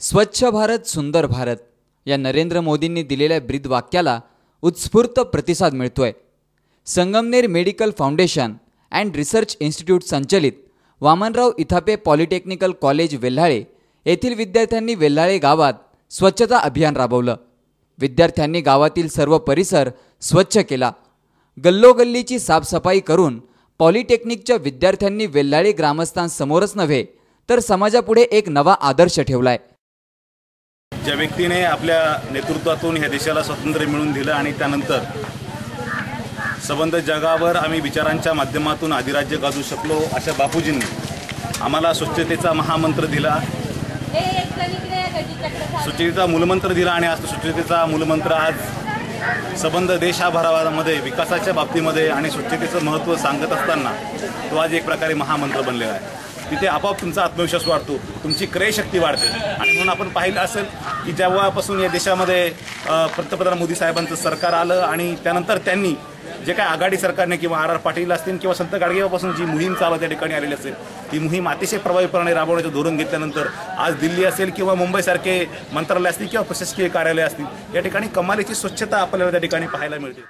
स्वच्छ भारत सुंदर भारत या नरेंद्र मोदींनी दिलेल्या ब्रीद वाक्याला उत्स्फूर्त प्रतिसाद मिळतोय। Sangamner medical foundation and research institute संचलित वामनराव इथापे पॉलिटेक्निकल कॉलेज वेल्हाळे येथील विद्यार्थ्यांनी वेल्हाळे गावात स्वच्छता अभियान राबवलं। विद्यार्थ्यांनी गावातील सर्व परिसर स्वच्छ केला। गल्लोगल्लीची साफसफाई करून पॉलिटेक्निकच्या विद्यार्थ्यांनी वेल्हाळे ग्रामस्थांसमोरच नव्हे तर समाजापुढे एक नवा आदर्श ठेवलाय। ज्या व्यक्तीने आपल्या नेतृत्वातून ह्या देशाला स्वातंत्र्य मिळवून दिलं आणि त्यानंतर संबंध जगावर आम्ही विचारांच्या माध्यमातून अधिराज्य गाजवू शकलो, अशा बापूजींनी आम्हाला स्वच्छतेचा महामंत्र दिला, स्वच्छतेचा मूलमंत्र दिला आणि आज स्वच्छतेचा मूलमंत्र आज संबंध देशाभरामध्ये विकासाच्या बाबतीमध्ये आणि स्वच्छतेचं महत्त्व सांगत असताना तो आज एक प्रकारे महामंत्र बनलेला आहे। तिथे आपोआप तुमचा आत्मविश्वास वाढतो, तुमची क्रयशक्ती वाढते आणि म्हणून आपण पाहिलं असेल की जेव्हापासून या देशामध्ये पंतप्रधान मोदी साहेबांचं सरकार आलं आणि त्यानंतर त्यांनी जे काय आघाडी सरकारने किंवा आर पाटील असतील किंवा संत गाडगेबापासून जी मोहीम चालू त्या ठिकाणी आलेली असेल, ती मोहीम अतिशय प्रभावीपणे राबवण्याचं धोरण घेतल्यानंतर आज दिल्ली असेल किंवा मुंबईसारखे मंत्रालय असतील किंवा प्रशासकीय कार्यालय असतील या ठिकाणी कमालीची स्वच्छता आपल्याला त्या ठिकाणी पाहायला मिळते।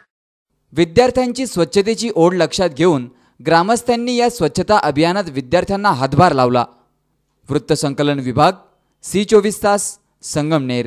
विद्यार्थ्यांची स्वच्छतेची ओढ लक्षात घेऊन ग्रामस्थांनी या स्वच्छता अभियानात विद्यार्थ्यांना हातभार लावला। वृत्तसंकलन विभाग, C24 तास, संगमनेर।